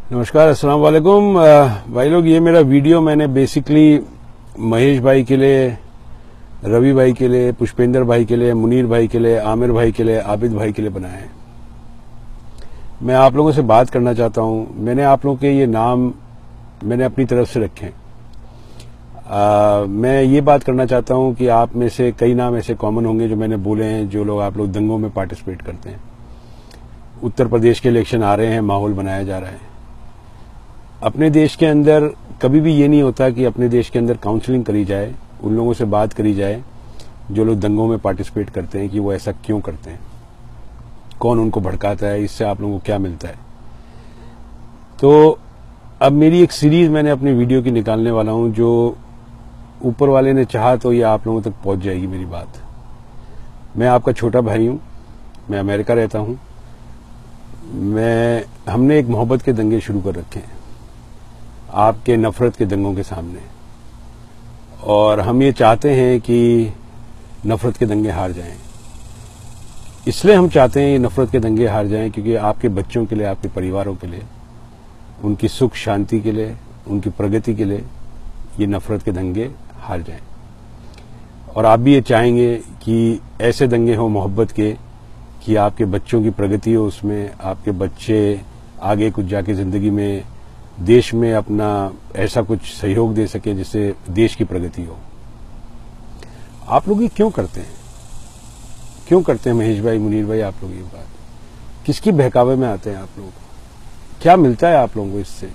नमस्कार, अस्सलाम वालेकुम भाई लोग। ये मेरा वीडियो मैंने बेसिकली महेश भाई के लिए, रवि भाई के लिए, पुष्पेंद्र भाई के लिए, मुनीर भाई के लिए, आमिर भाई के लिए, आबिद भाई के लिए बनाया है। मैं आप लोगों से बात करना चाहता हूं। मैंने आप लोगों के ये नाम मैंने अपनी तरफ से रखे हैं। मैं ये बात करना चाहता हूं कि आप में से कई नाम ऐसे कॉमन होंगे जो मैंने बोले हैं, जो लोग आप लोग दंगों में पार्टिसिपेट करते हैं। उत्तर प्रदेश के इलेक्शन आ रहे हैं, माहौल बनाया जा रहा है। अपने देश के अंदर कभी भी ये नहीं होता कि अपने देश के अंदर काउंसलिंग करी जाए, उन लोगों से बात करी जाए जो लोग दंगों में पार्टिसिपेट करते हैं कि वो ऐसा क्यों करते हैं, कौन उनको भड़काता है, इससे आप लोगों को क्या मिलता है। तो अब मेरी एक सीरीज मैंने अपनी वीडियो की निकालने वाला हूं, जो ऊपर वाले ने चाहा तो ये आप लोगों तक पहुंच जाएगी मेरी बात। मैं आपका छोटा भाई हूं, मैं अमेरिका रहता हूं। हमने एक मोहब्बत के दंगे शुरू कर रखे हैं आपके नफरत के दंगों के सामने, और हम ये चाहते हैं कि नफरत के दंगे हार जाएं। इसलिए हम चाहते हैं ये नफरत के दंगे हार जाएं क्योंकि आपके बच्चों के लिए, आपके परिवारों के लिए, उनकी सुख शांति के लिए, उनकी प्रगति के लिए ये नफरत के दंगे हार जाएं। और आप भी ये चाहेंगे कि ऐसे दंगे हों मोहब्बत के कि आपके बच्चों की प्रगति हो, उसमें आपके बच्चे आगे कुछ जाके जिंदगी में देश में अपना ऐसा कुछ सहयोग दे सके जिससे देश की प्रगति हो। आप लोग ये क्यों करते हैं? क्यों करते हैं महेश भाई, मुनीर भाई? आप लोग ये बात किसकी बहकावे में आते हैं? आप लोगों को क्या मिलता है आप लोगों को इससे?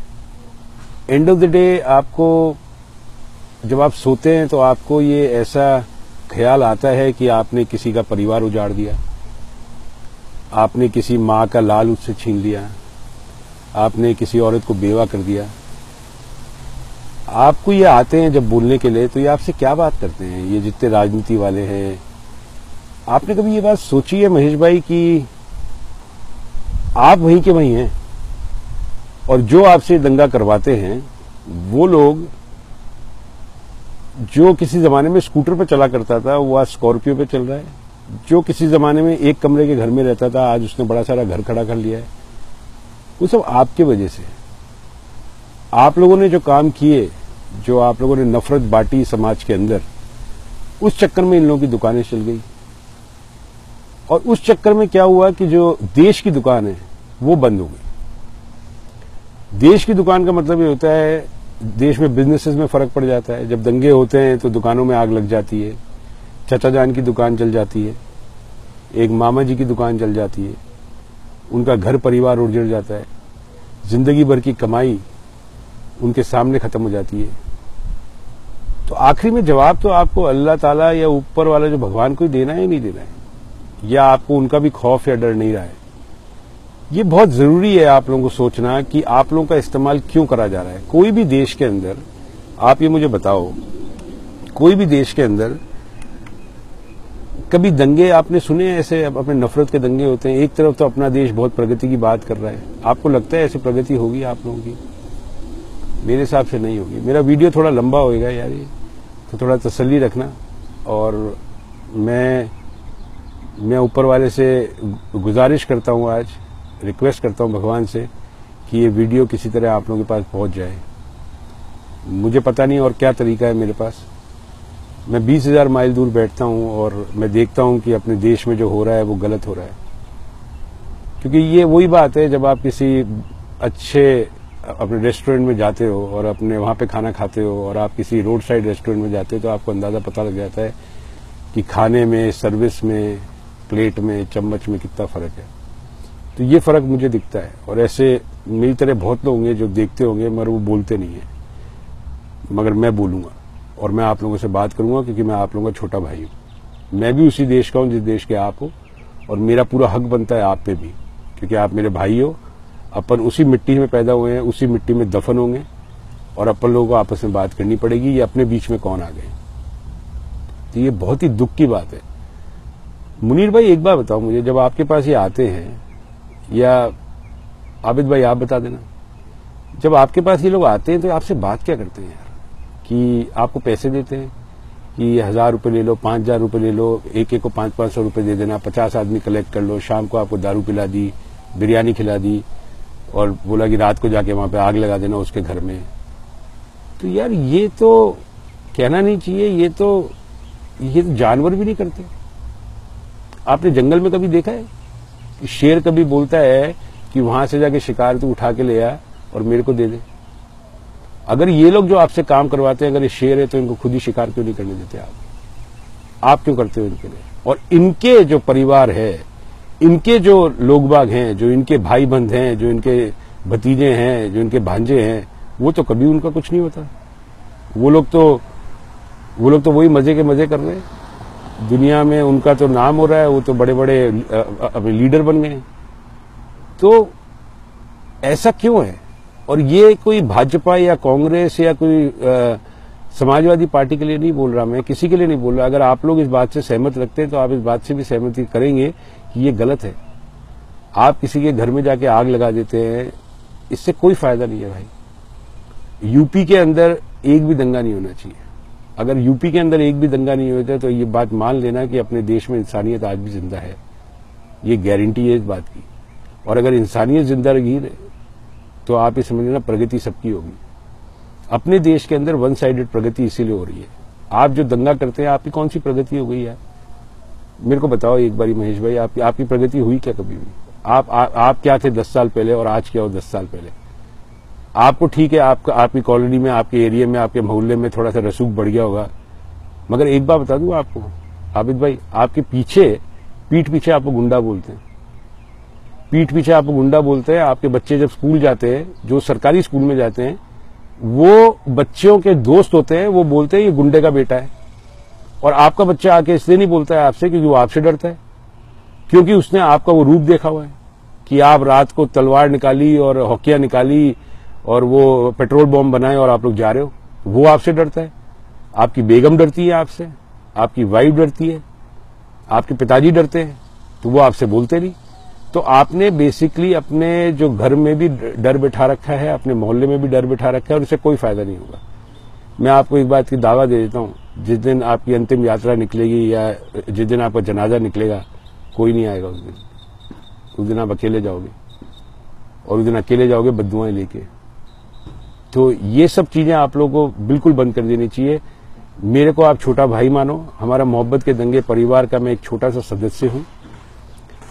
एंड ऑफ द डे आपको जब आप सोते हैं तो आपको ये ऐसा ख्याल आता है कि आपने किसी का परिवार उजाड़ दिया, आपने किसी मां का लाल उससे छीन लिया, आपने किसी औरत को बेवा कर दिया। आपको ये आते हैं जब बोलने के लिए, तो ये आपसे क्या बात करते हैं? ये जितने राजनीति वाले हैं, आपने कभी ये बात सोची है महेश भाई कि आप वहीं के वहीं हैं और जो आपसे दंगा करवाते हैं वो लोग जो किसी जमाने में स्कूटर पे चला करता था वो आज स्कॉर्पियो पे चल रहा है, जो किसी जमाने में एक कमरे के घर में रहता था आज उसने बड़ा सारा घर खड़ा कर लिया है। वो सब आपके वजह से। आप लोगों ने जो काम किए, जो आप लोगों ने नफरत बांटी समाज के अंदर, उस चक्कर में इन लोगों की दुकानें चल गई। और उस चक्कर में क्या हुआ कि जो देश की दुकान है वो बंद हो गई। देश की दुकान का मतलब ये होता है देश में बिजनेसेस में फर्क पड़ जाता है। जब दंगे होते हैं तो दुकानों में आग लग जाती है, चाचा जान की दुकान जल जाती है, एक मामा जी की दुकान जल जाती है, उनका घर परिवार उजड़ जाता है, जिंदगी भर की कमाई उनके सामने खत्म हो जाती है। तो आखिरी में जवाब तो आपको अल्लाह ताला या ऊपर वाला जो भगवान को ही देना है या नहीं देना है, या आपको उनका भी खौफ या डर नहीं रहा है। ये बहुत जरूरी है आप लोगों को सोचना कि आप लोगों का इस्तेमाल क्यों करा जा रहा है। कोई भी देश के अंदर, आप ये मुझे बताओ, कोई भी देश के अंदर कभी दंगे आपने सुने ऐसे? अपने नफरत के दंगे होते हैं। एक तरफ तो अपना देश बहुत प्रगति की बात कर रहा है, आपको लगता है ऐसी प्रगति होगी आप लोगों की? मेरे हिसाब से नहीं होगी। मेरा वीडियो थोड़ा लंबा होएगा यार, ये तो थोड़ा तसल्ली रखना। और मैं ऊपर वाले से गुजारिश करता हूं, आज रिक्वेस्ट करता हूं भगवान से कि ये वीडियो किसी तरह आप लोगों के पास पहुंच जाए। मुझे पता नहीं और क्या तरीका है मेरे पास। मैं 20,000 माइल दूर बैठता हूं और मैं देखता हूं कि अपने देश में जो हो रहा है वो गलत हो रहा है। क्योंकि ये वही बात है, जब आप किसी अच्छे अपने रेस्टोरेंट में जाते हो और अपने वहां पे खाना खाते हो और आप किसी रोड साइड रेस्टोरेंट में जाते हो तो आपको अंदाजा पता लग जाता है कि खाने में, सर्विस में, प्लेट में, चम्मच में कितना फर्क है। तो ये फर्क मुझे दिखता है। और ऐसे मेरी तरह बहुत लोग होंगे जो देखते होंगे मगर वो बोलते नहीं है, मगर मैं बोलूंगा और मैं आप लोगों से बात करूंगा क्योंकि मैं आप लोगों का छोटा भाई हूं। मैं भी उसी देश का हूं जिस देश के आप हो, और मेरा पूरा हक बनता है आप पे भी, क्योंकि आप मेरे भाई हो। अपन उसी मिट्टी में पैदा हुए हैं, उसी मिट्टी में दफन होंगे, और अपन लोगों को आपस में बात करनी पड़ेगी ये अपने बीच में कौन आ गए। तो ये बहुत ही दुख की बात है। मुनीर भाई एक बात बताओ मुझे, जब आपके पास ये आते हैं, या आबिद भाई आप बता देना, जब आपके पास ये लोग आते हैं तो आपसे बात क्या करते हैं यार? कि आपको पैसे देते हैं कि 1,000 रुपये ले लो, 5,000 रुपये ले लो, एक को 500-500 रुपये दे देना, 50 आदमी कलेक्ट कर लो, शाम को आपको दारू पिला दी, बिरयानी खिला दी, और बोला कि रात को जाके वहां पे आग लगा देना उसके घर में। तो यार ये तो कहना नहीं चाहिए, ये तो जानवर भी नहीं करते। आपने जंगल में कभी देखा है कि शेर कभी बोलता है कि वहां से जाके शिकार तू उठा के ले आ और मेरे को दे दे? अगर ये लोग जो आपसे काम करवाते हैं अगर ये शेर है तो इनको खुद ही शिकार क्यों नहीं करने देते आप क्यों करते हो इनके लिए? और इनके जो परिवार है, इनके जो लोग बाग हैं, जो इनके भाई बंध हैं, जो इनके भतीजे हैं, जो इनके भांजे हैं, वो तो कभी उनका कुछ नहीं होता। वो लोग तो वही मजे के मजे कर रहे हैं। दुनिया में उनका तो नाम हो रहा है, वो तो बड़े बड़े अपने लीडर बन गए। तो ऐसा क्यों है? और ये कोई भाजपा या कांग्रेस या कोई समाजवादी पार्टी के लिए नहीं बोल रहा, मैं किसी के लिए नहीं बोल रहा। अगर आप लोग इस बात से सहमत रखते हैं तो आप इस बात से भी सहमति करेंगे कि ये गलत है। आप किसी के घर में जाके आग लगा देते हैं, इससे कोई फायदा नहीं है भाई। यूपी के अंदर एक भी दंगा नहीं होना चाहिए। अगर यूपी के अंदर एक भी दंगा नहीं होता तो ये बात मान लेना कि अपने देश में इंसानियत आज भी जिंदा है, ये गारंटी है इस बात की। और अगर इंसानियत जिंदा रही तो आप ये समझ लेना प्रगति सबकी होगी। अपने देश के अंदर वन साइडेड प्रगति इसीलिए हो रही है। आप जो दंगा करते हैं, आपकी कौन सी प्रगति हो गई है? मेरे को बताओ एक बारी महेश भाई, आपकी प्रगति हुई क्या कभी भी? आप क्या थे 10 साल पहले और आज क्या हो 10 साल पहले? आपको ठीक है, आपकी कॉलोनी में, आपके एरिया में, आपके मोहल्ले में थोड़ा सा रसूख बढ़ गया होगा, मगर एक बात बता दूं आपको आबिद भाई, आपके पीठ पीछे आपको गुंडा बोलते हैं। पीठ पीछे आपको गुंडा बोलते हैं। आपके बच्चे जब स्कूल जाते हैं, जो सरकारी स्कूल में जाते हैं, वो बच्चों के दोस्त होते हैं, वो बोलते हैं ये गुंडे का बेटा है। और आपका बच्चा आके इसलिए नहीं बोलता है आपसे क्योंकि वो आपसे डरता है, क्योंकि उसने आपका वो रूप देखा हुआ है कि आप रात को तलवार निकाली और हॉकिया निकाली और वो पेट्रोल बॉम्ब बनाए और आप लोग जा रहे हो। वो आपसे डरता है। आपकी बेगम डरती है आपसे, आपकी वाइफ डरती है, आपके पिताजी डरते हैं, तो वो आपसे बोलते नहीं। तो आपने बेसिकली अपने जो घर में भी डर बिठा रखा है, अपने मोहल्ले में भी डर बिठा रखा है, और इससे कोई फायदा नहीं होगा। मैं आपको एक बात की दावा दे देता हूँ, जिस दिन आपकी अंतिम यात्रा निकलेगी या जिस दिन आपका जनाजा निकलेगा, कोई नहीं आएगा उस दिन आप अकेले जाओगे, और उस दिन अकेले जाओगे बद्दुआएं लेके। तो ये सब चीजें आप लोगों को बिल्कुल बंद कर देनी चाहिए। मेरे को आप छोटा भाई मानो, हमारा मोहब्बत के दंगे परिवार का मैं एक छोटा सा सदस्य हूं।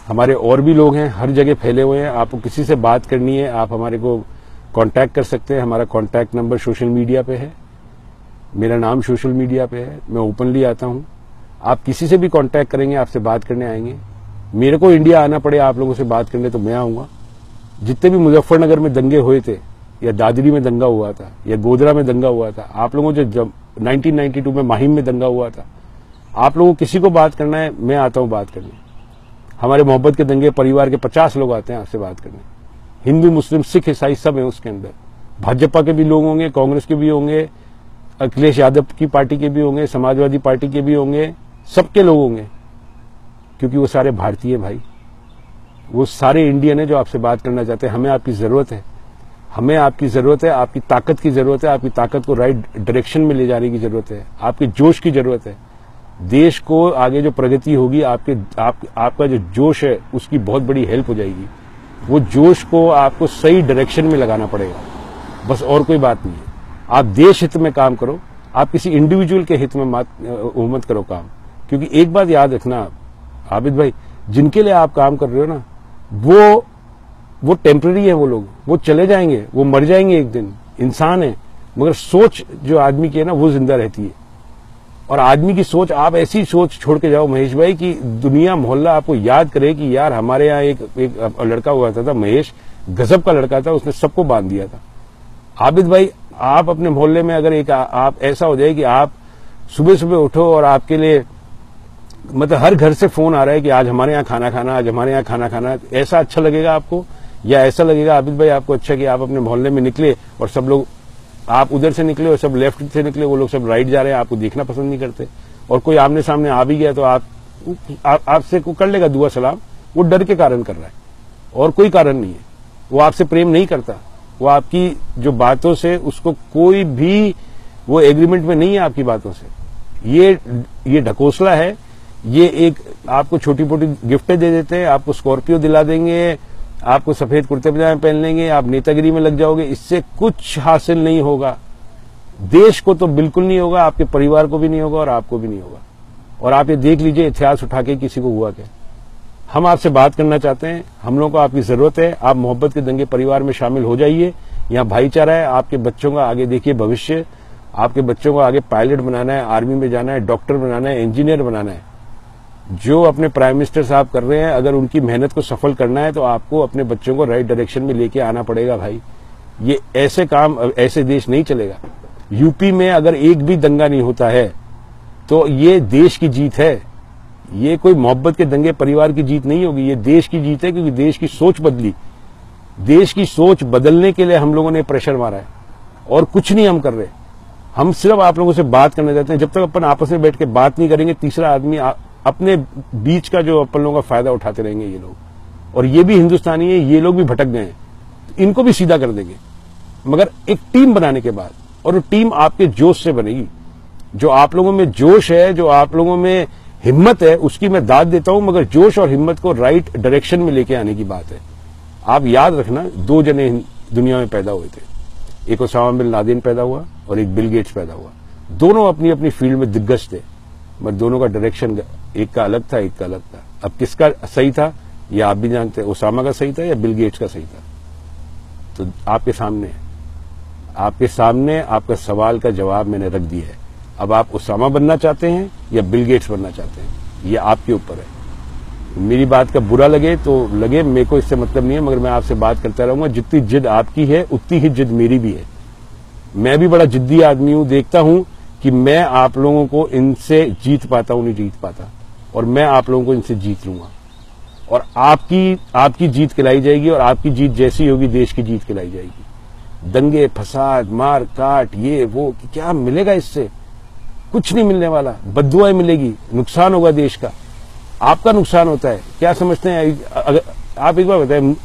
हमारे और भी लोग हैं, हर जगह फैले हुए हैं। आपको किसी से बात करनी है, आप हमारे को कांटेक्ट कर सकते हैं। हमारा कांटेक्ट नंबर सोशल मीडिया पे है, मेरा नाम सोशल मीडिया पे है, मैं ओपनली आता हूं। आप किसी से भी कांटेक्ट करेंगे, आपसे बात करने आएंगे। मेरे को इंडिया आना पड़े आप लोगों से बात करने तो मैं आऊंगा। जितने भी मुजफ्फरनगर में दंगे हुए थे, या दादरी में दंगा हुआ था, या गोधरा में दंगा हुआ था, आप लोगों को जब 1992 में माहिम में दंगा हुआ था, आप लोगों को किसी को बात करना है, मैं आता हूं बात करने। हमारे मोहब्बत के दंगे परिवार के 50 लोग आते हैं आपसे बात करने। हिंदू, मुस्लिम, सिख, ईसाई सब है उसके अंदर। भाजपा के भी लोग होंगे, कांग्रेस के भी होंगे, अखिलेश यादव की पार्टी के भी होंगे, समाजवादी पार्टी के भी होंगे, सबके लोग होंगे, क्योंकि वो सारे भारतीय भाई, वो सारे इंडियन है जो आपसे बात करना चाहते हैं। हमें आपकी जरूरत है, हमें आपकी जरूरत है, आपकी ताकत की जरूरत है, आपकी ताकत को राइट डायरेक्शन में ले जाने की जरूरत है, आपके जोश की जरूरत है। देश को आगे जो प्रगति होगी, आपका जो जोश है उसकी बहुत बड़ी हेल्प हो जाएगी। वो जोश को आपको सही डायरेक्शन में लगाना पड़ेगा, बस और कोई बात नहीं है। आप देश हित में काम करो, आप किसी इंडिविजुअल के हित में मत करो काम। क्योंकि एक बात याद रखना आबिद भाई, जिनके लिए आप काम कर रहे हो ना, वो टेम्पररी है। वो लोग वो चले जाएंगे, वो मर जाएंगे एक दिन, इंसान है। मगर सोच जो आदमी की है ना, वो जिंदा रहती है। और आदमी की सोच, आप ऐसी सोच छोड़ के जाओ महेश भाई कि दुनिया मोहल्ला आपको याद करे कि यार हमारे यहाँ एक लड़का हुआ था महेश, गजब का लड़का था, उसने सबको बांध दिया था। आबिद भाई, आप अपने मोहल्ले में अगर आप ऐसा हो जाए कि आप सुबह सुबह उठो और आपके लिए मतलब हर घर से फोन आ रहा है कि आज हमारे यहाँ खाना खाना, आज हमारे यहाँ खाना खाना, ऐसा अच्छा लगेगा आपको? या ऐसा लगेगा आबिद भाई आपको अच्छा कि आप अपने मोहल्ले में निकले और सब लोग, आप उधर से निकले और सब लेफ्ट से निकले, वो लोग सब राइट जा रहे हैं, आपको देखना पसंद नहीं करते, और कोई आमने सामने आ भी गया तो आपसे कर लेगा दुआ सलाम, वो डर के कारण कर रहा है और कोई कारण नहीं है। वो आपसे प्रेम नहीं करता, वो आपकी जो बातों से उसको कोई भी वो एग्रीमेंट में नहीं है आपकी बातों से। ये ढकोसला है। ये एक आपको छोटी मोटी गिफ्टें दे देते हैं, आपको स्कॉर्पियो दिला देंगे, आपको सफेद कुर्ते पजामे पहन लेंगे, आप नेतागिरी में लग जाओगे, इससे कुछ हासिल नहीं होगा। देश को तो बिल्कुल नहीं होगा, आपके परिवार को भी नहीं होगा और आपको भी नहीं होगा। और आप ये देख लीजिए इतिहास उठा के किसी को हुआ क्या। हम आपसे बात करना चाहते हैं, हम लोगों को आपकी जरूरत है। आप मोहब्बत के दंगे परिवार में शामिल हो जाइए। यहाँ भाईचारा है। आपके बच्चों का आगे देखिए भविष्य, आपके बच्चों को आगे पायलट बनाना है, आर्मी में जाना है, डॉक्टर बनाना है, इंजीनियर बनाना है। जो अपने प्राइम मिनिस्टर साहब कर रहे हैं, अगर उनकी मेहनत को सफल करना है तो आपको अपने बच्चों को राइट डायरेक्शन में लेके आना पड़ेगा भाई। ये ऐसे काम, ऐसे देश नहीं चलेगा। यूपी में अगर एक भी दंगा नहीं होता है तो ये देश की जीत है। ये कोई मोहब्बत के दंगे परिवार की जीत नहीं होगी, ये देश की जीत है, क्योंकि देश की सोच बदली। देश की सोच बदलने के लिए हम लोगों ने प्रेशर मारा है और कुछ नहीं हम कर रहे। हम सिर्फ आप लोगों से बात करना चाहते हैं। जब तक अपन आपस में बैठ के बात नहीं करेंगे, तीसरा आदमी अपने बीच का जो अपन लोगों का फायदा उठाते रहेंगे ये लोग। और ये भी हिंदुस्तानी है, ये लोग भी भटक गए हैं, इनको भी सीधा कर देंगे। मगर एक टीम बनाने के बाद, और वो टीम आपके जोश से बनेगी। जो आप लोगों में जोश है, जो आप लोगों में हिम्मत है, उसकी मैं दाद देता हूं, मगर जोश और हिम्मत को राइट डायरेक्शन में लेके आने की बात है। आप याद रखना, 2 जने दुनिया में पैदा हुए थे। एक ओसामा बिन लादेन पैदा हुआ और एक बिल गेट्स पैदा हुआ। दोनों अपनी अपनी फील्ड में दिग्गज थे, मगर दोनों का डायरेक्शन एक का अलग था, एक का अलग था। अब किसका सही था ये आप भी जानते हैं। ओसामा का सही था या बिल गेट्स का सही था? तो आपके सामने आपका सवाल का जवाब मैंने रख दिया है। अब आप ओसामा बनना चाहते हैं या बिल गेट्स बनना चाहते हैं, ये आपके ऊपर है। मेरी बात का बुरा लगे तो लगे, मेरे को इससे मतलब नहीं है, मगर मैं आपसे बात करता रहूंगा। जितनी जिद आपकी है उतनी ही जिद मेरी भी है। मैं भी बड़ा जिद्दी आदमी हूं, देखता हूं कि मैं आप लोगों को इनसे जीत पाता हूं, नहीं जीत पाता, और मैं आप लोगों को इनसे जीत लूंगा। और आपकी जीत खिलाई जाएगी, और आपकी जीत जैसी होगी देश की जीत खिलाई जाएगी। दंगे फसाद मार काट ये वो क्या मिलेगा इससे? कुछ नहीं मिलने वाला। बद्दुआएं मिलेगी, नुकसान होगा देश का, आपका नुकसान होता है। क्या समझते हैं? अगर आप एक बार बताएं,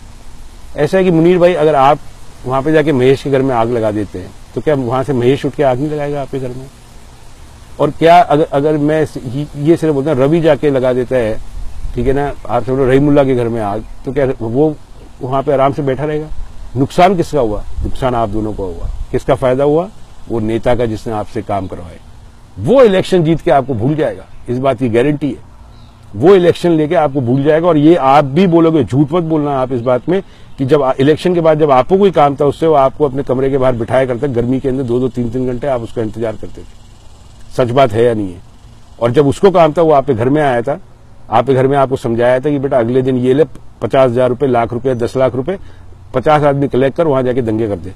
ऐसा है कि मुनीर भाई, अगर आप वहां पे जाके महेश के घर में आग लगा देते हैं तो क्या वहां से महेश उठ के आग नहीं लगाएगा आपके घर में? और क्या अगर मैं ये सिर्फ बोलता हूं, रवि जाके लगा देता है, ठीक है ना, आप समझो रहीमुल्ला के घर में आग, तो क्या वो वहां पे आराम से बैठा रहेगा? नुकसान किसका हुआ? नुकसान आप दोनों को हुआ। किसका फायदा हुआ? वो नेता का जिसने आपसे काम करवाए। वो इलेक्शन जीत के आपको भूल जाएगा, इस बात की गारंटी है। वो इलेक्शन लेके आपको भूल जाएगा। और ये आप भी बोलोगे, झूठ मत बोलना आप इस बात में, कि जब इलेक्शन के बाद जब आपको कोई काम था उससे वो आपको अपने कमरे के बाहर बिठाया करते, गर्मी के अंदर 2-2, 3-3 घंटे आप उसका इंतजार करते थे। सच बात है या नहीं है? और जब उसको काम था वो आपके घर में आया था, आपके घर में आपको समझाया था कि बेटा अगले दिन ये ले 50,000 रुपए, लाख रुपए, 10 लाख रुपए, 50 आदमी कलेक्ट कर, वहां जाके दंगे कर दे।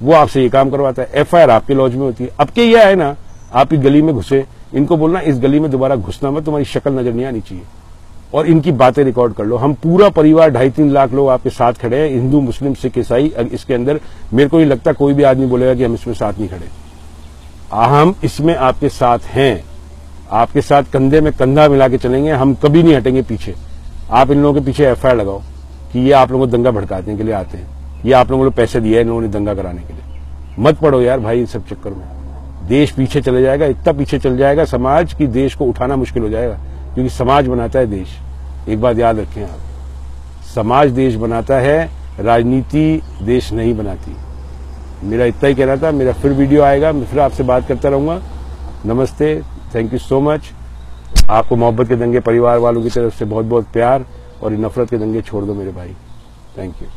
वो आपसे ये काम करवाता है। FIR आपके लॉज में होती है। अब के ये है ना, आप इस गली में घुसे, इनको बोलना इस गली में दोबारा घुसना मत, तुम्हारी शक्ल नजर नहीं आनी चाहिए, और इनकी बातें रिकॉर्ड कर लो। हम पूरा परिवार 2.5-3 लाख लोग आपके साथ खड़े हैं, हिंदू मुस्लिम सिख ईसाई। इसके अंदर मेरे को नहीं लगता कोई भी आदमी बोलेगा कि हम इसमें साथ नहीं खड़े। हम इसमें आपके साथ हैं, आपके साथ कंधे में कंधा मिला के चलेंगे, हम कभी नहीं हटेंगे पीछे। आप इन लोगों के पीछे FIR लगाओ कि ये आप लोगों को दंगा भड़काने के लिए आते हैं, ये आप लोगों को पैसे दिए हैं इन लोगों ने दंगा कराने के लिए। मत पड़ो यार भाई इन सब चक्कर में, देश पीछे चले जाएगा, इतना पीछे चल जाएगा समाज की देश को उठाना मुश्किल हो जाएगा, क्योंकि समाज बनाता है देश। एक बात याद रखें आप, समाज देश बनाता है, राजनीति देश नहीं बनाती। मेरा इतना ही कहना था। मेरा फिर वीडियो आएगा, मैं फिर आपसे बात करता रहूंगा। नमस्ते, थैंक यू सो मच। आपको मोहब्बत के दंगे परिवार वालों की तरफ से बहुत बहुत प्यार, और नफरत के दंगे छोड़ दो मेरे भाई। Thank you.